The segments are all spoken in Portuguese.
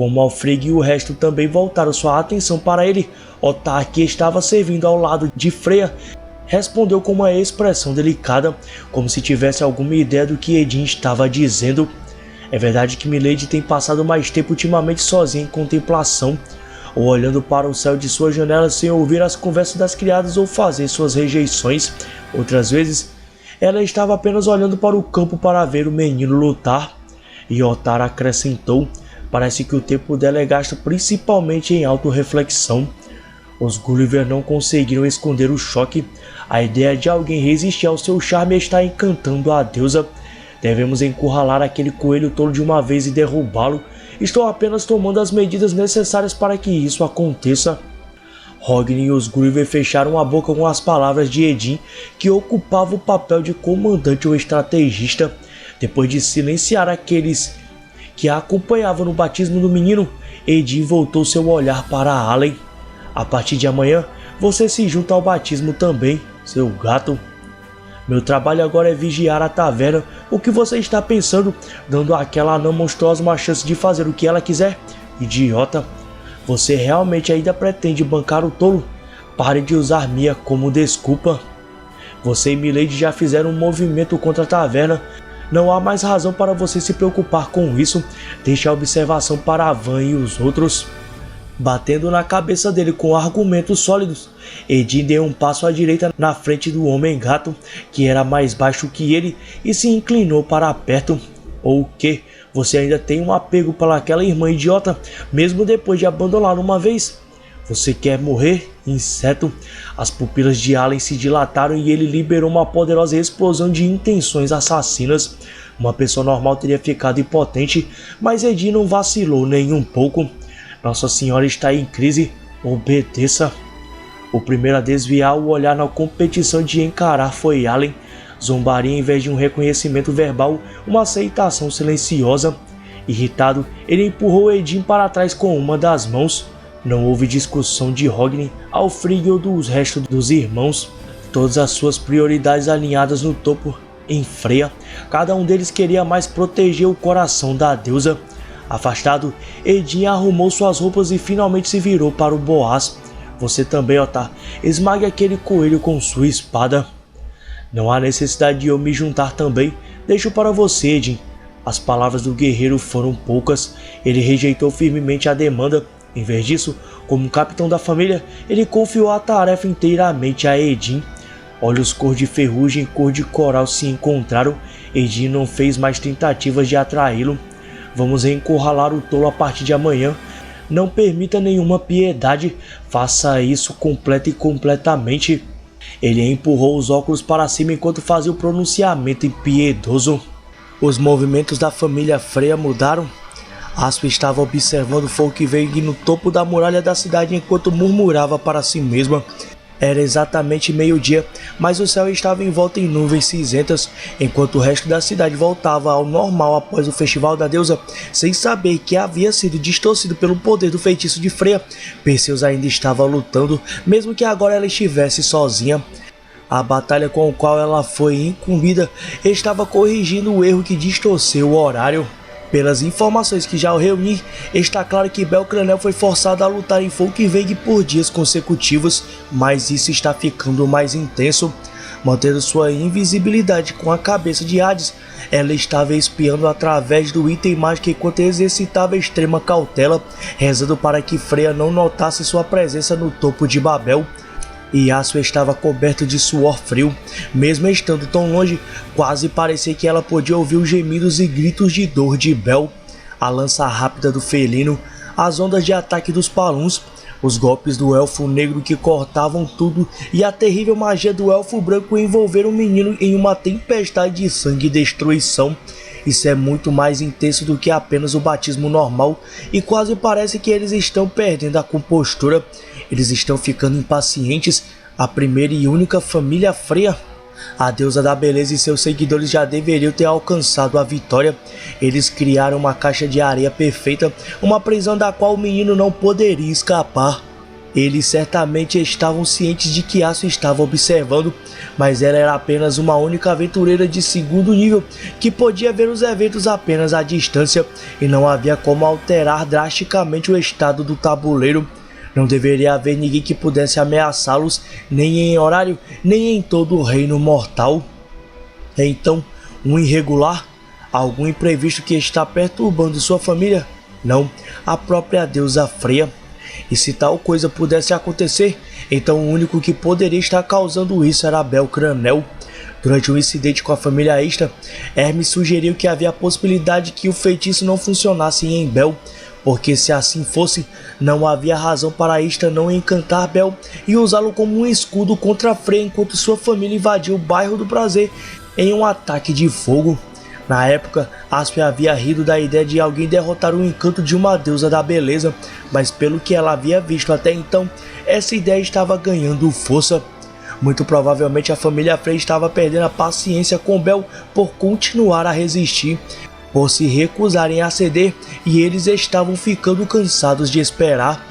Como Alfred e o resto também voltaram sua atenção para ele, Ottar, que estava servindo ao lado de Freya, respondeu com uma expressão delicada, como se tivesse alguma ideia do que Edin estava dizendo. É verdade que Milady tem passado mais tempo ultimamente sozinha em contemplação, ou olhando para o céu de sua janela sem ouvir as conversas das criadas ou fazer suas rejeições. Outras vezes, ela estava apenas olhando para o campo para ver o menino lutar. E Ottar acrescentou: parece que o tempo dela é gasto principalmente em autorreflexão. Os Gulliver não conseguiram esconder o choque. A ideia de alguém resistir ao seu charme está encantando a deusa. Devemos encurralar aquele coelho tolo de uma vez e derrubá-lo. Estou apenas tomando as medidas necessárias para que isso aconteça. Hogni e os Gulliver fecharam a boca com as palavras de Edin, que ocupava o papel de comandante ou estrategista. Depois de silenciar aqueles que a acompanhavam no batismo do menino, Edin voltou seu olhar para Allen. A partir de amanhã, você se junta ao batismo também, seu gato. Meu trabalho agora é vigiar a taverna. O que você está pensando, dando àquela anã monstruosa uma chance de fazer o que ela quiser? Idiota! Você realmente ainda pretende bancar o tolo? Pare de usar Mia como desculpa. Você e Milady já fizeram um movimento contra a taverna. Não há mais razão para você se preocupar com isso. Deixe a observação para a Van e os outros. Batendo na cabeça dele com argumentos sólidos, Edin deu um passo à direita na frente do homem-gato, que era mais baixo que ele, e se inclinou para perto. Ou que? Você ainda tem um apego para aquela irmã idiota, mesmo depois de abandoná-la uma vez? Você quer morrer, inseto? As pupilas de Allen se dilataram e ele liberou uma poderosa explosão de intenções assassinas. Uma pessoa normal teria ficado impotente, mas Edin não vacilou nem um pouco. Nossa Senhora está em crise, obedeça. O primeiro a desviar o olhar na competição de encarar foi Allen. Zombaria em vez de um reconhecimento verbal, uma aceitação silenciosa. Irritado, ele empurrou Edin para trás com uma das mãos. Não houve discussão de Hogni, Alfrig ou dos restos dos irmãos. Todas as suas prioridades alinhadas no topo em Freya. Cada um deles queria mais proteger o coração da deusa. Afastado, Edin arrumou suas roupas e finalmente se virou para o Boaz. Você também, Ottar. Esmague aquele coelho com sua espada. Não há necessidade de eu me juntar também. Deixo para você, Edin. As palavras do guerreiro foram poucas. Ele rejeitou firmemente a demanda. Em vez disso, como capitão da família, ele confiou a tarefa inteiramente a Edin. Olhos cor de ferrugem e cor de coral se encontraram. Edin não fez mais tentativas de atraí-lo. Vamos encurralar o tolo a partir de amanhã. Não permita nenhuma piedade. Faça isso completa e completamente. Ele empurrou os óculos para cima enquanto fazia o pronunciamento impiedoso. Os movimentos da família Freya mudaram. Asp estava observando Folkvang no topo da muralha da cidade enquanto murmurava para si mesma. Era exatamente meio-dia, mas o céu estava envolto em nuvens cinzentas, enquanto o resto da cidade voltava ao normal após o festival da deusa, sem saber que havia sido distorcido pelo poder do feitiço de Freya. Perseus ainda estava lutando, mesmo que agora ela estivesse sozinha. A batalha com a qual ela foi incumbida estava corrigindo o erro que distorceu o horário. Pelas informações que já reuni, está claro que Belcranel foi forçado a lutar em Folkvang por dias consecutivos, mas isso está ficando mais intenso. Mantendo sua invisibilidade com a cabeça de Hades, ela estava espiando através do item mágico enquanto exercitava extrema cautela, rezando para que Freya não notasse sua presença no topo de Babel. Yasuo estava coberto de suor frio. Mesmo estando tão longe, quase parecia que ela podia ouvir os gemidos e gritos de dor de Bel. A lança rápida do felino, as ondas de ataque dos Paluns, os golpes do elfo negro que cortavam tudo e a terrível magia do elfo branco envolveram o menino em uma tempestade de sangue e destruição. Isso é muito mais intenso do que apenas o batismo normal e quase parece que eles estão perdendo a compostura. Eles estão ficando impacientes. A primeira e única família Freya, a deusa da beleza, e seus seguidores já deveriam ter alcançado a vitória. Eles criaram uma caixa de areia perfeita, uma prisão da qual o menino não poderia escapar. Eles certamente estavam cientes de que Aswin estava observando, mas ela era apenas uma única aventureira de segundo nível que podia ver os eventos apenas à distância e não havia como alterar drasticamente o estado do tabuleiro. Não deveria haver ninguém que pudesse ameaçá-los, nem em horário, nem em todo o reino mortal. Então, um irregular? Algum imprevisto que está perturbando sua família? Não, a própria deusa Freya. E se tal coisa pudesse acontecer, então o único que poderia estar causando isso era Belcranel. Durante um incidente com a família Ista, Hermes sugeriu que havia a possibilidade que o feitiço não funcionasse em Bel, porque se assim fosse, não havia razão para Ista não encantar Bel e usá-lo como um escudo contra Freya enquanto sua família invadiu o bairro do Prazer em um ataque de fogo. Na época, Aspen havia rido da ideia de alguém derrotar o encanto de uma deusa da beleza, mas pelo que ela havia visto até então, essa ideia estava ganhando força. Muito provavelmente a família Frey estava perdendo a paciência com Bel por continuar a resistir, por se recusarem a ceder, e eles estavam ficando cansados de esperar.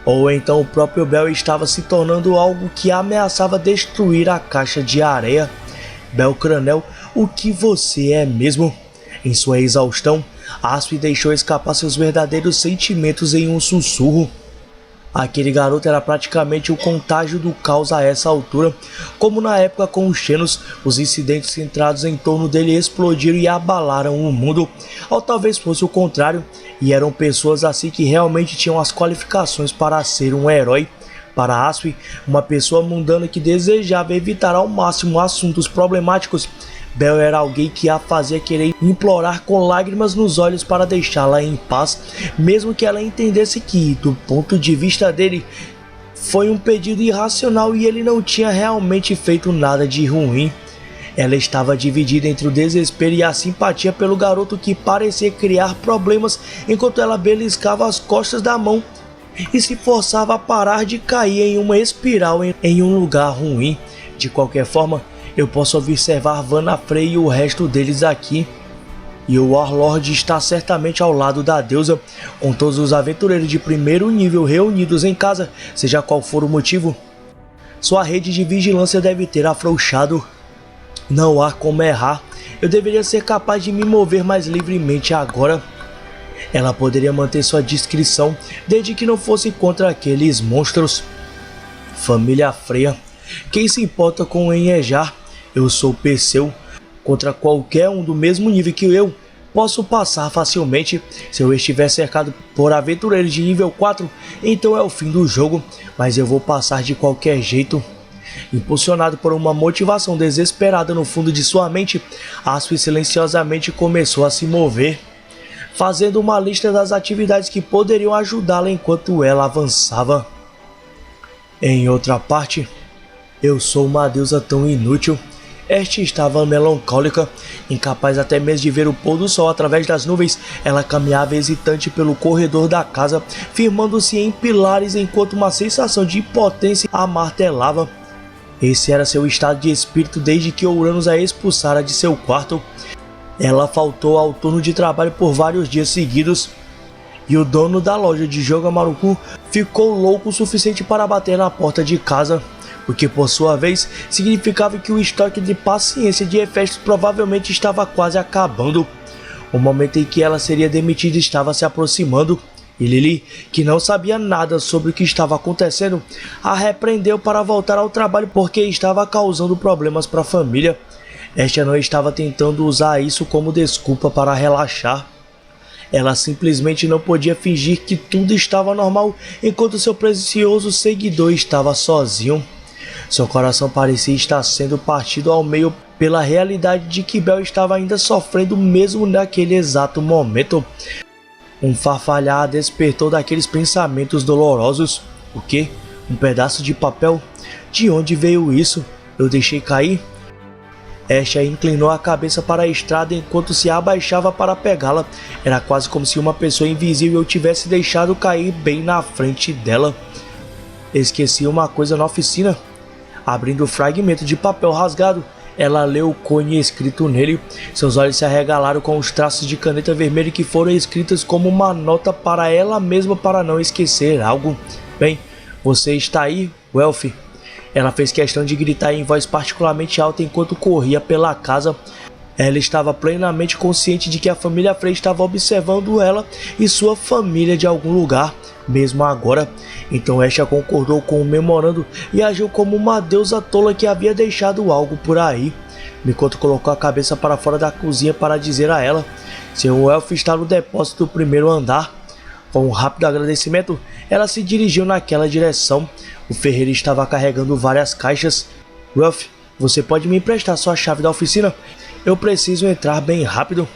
Ou então o próprio Bel estava se tornando algo que ameaçava destruir a caixa de areia. Belcranel, o que você é mesmo? Em sua exaustão, Aspen deixou escapar seus verdadeiros sentimentos em um sussurro. Aquele garoto era praticamente o contágio do caos a essa altura. Como na época com os Xenos, os incidentes centrados em torno dele explodiram e abalaram o mundo. Ou talvez fosse o contrário, e eram pessoas assim que realmente tinham as qualificações para ser um herói. Para Aspen, uma pessoa mundana que desejava evitar ao máximo assuntos problemáticos, Bel era alguém que a fazia querer implorar com lágrimas nos olhos para deixá-la em paz, mesmo que ela entendesse que, do ponto de vista dele, foi um pedido irracional e ele não tinha realmente feito nada de ruim. Ela estava dividida entre o desespero e a simpatia pelo garoto que parecia criar problemas enquanto ela beliscava as costas da mão e se forçava a parar de cair em uma espiral em um lugar ruim. De qualquer forma, eu posso observar Vanna Frey e o resto deles aqui. E o Warlord está certamente ao lado da deusa, com todos os aventureiros de primeiro nível reunidos em casa, seja qual for o motivo. Sua rede de vigilância deve ter afrouxado. Não há como errar. Eu deveria ser capaz de me mover mais livremente agora. Ela poderia manter sua discrição, desde que não fosse contra aqueles monstros. Família Freya. Quem se importa com o Enhejar? Eu sou Perseu. Contra qualquer um do mesmo nível que eu, posso passar facilmente. Se eu estiver cercado por aventureiros de nível 4, então é o fim do jogo, mas eu vou passar de qualquer jeito. Impulsionado por uma motivação desesperada no fundo de sua mente, Aspen silenciosamente começou a se mover, fazendo uma lista das atividades que poderiam ajudá-la enquanto ela avançava. Em outra parte, eu sou uma deusa tão inútil. Esta estava melancólica, incapaz até mesmo de ver o pôr do sol através das nuvens. Ela caminhava hesitante pelo corredor da casa, firmando-se em pilares enquanto uma sensação de impotência a martelava. Esse era seu estado de espírito desde que Uranus a expulsara de seu quarto. Ela faltou ao turno de trabalho por vários dias seguidos, e o dono da loja de Jogamaruku ficou louco o suficiente para bater na porta de casa, o que por sua vez significava que o estoque de paciência de Hefestos provavelmente estava quase acabando. O momento em que ela seria demitida estava se aproximando, e Lily, que não sabia nada sobre o que estava acontecendo, a repreendeu para voltar ao trabalho porque estava causando problemas para a família. Esta não estava tentando usar isso como desculpa para relaxar. Ela simplesmente não podia fingir que tudo estava normal enquanto seu precioso seguidor estava sozinho. Seu coração parecia estar sendo partido ao meio pela realidade de que Bel estava ainda sofrendo mesmo naquele exato momento. Um farfalhar despertou daqueles pensamentos dolorosos. O quê? Um pedaço de papel? De onde veio isso? Eu deixei cair? Asha inclinou a cabeça para a estrada enquanto se abaixava para pegá-la. Era quase como se uma pessoa invisível tivesse deixado cair bem na frente dela. Esqueci uma coisa na oficina. Abrindo o fragmento de papel rasgado, ela leu o cone escrito nele. Seus olhos se arregalaram com os traços de caneta vermelha que foram escritos como uma nota para ela mesma para não esquecer algo. Bem, Você está aí, Welf? Ela fez questão de gritar em voz particularmente alta enquanto corria pela casa. Ela estava plenamente consciente de que a família Frey estava observando ela e sua família de algum lugar, mesmo agora. Então Asha concordou com o memorando e agiu como uma deusa tola que havia deixado algo por aí. Mikoto colocou a cabeça para fora da cozinha para dizer a ela: seu elfo está no depósito do primeiro andar. Com um rápido agradecimento, ela se dirigiu naquela direção. O ferreiro estava carregando várias caixas. Ruff, você pode me emprestar sua chave da oficina? Eu preciso entrar bem rápido.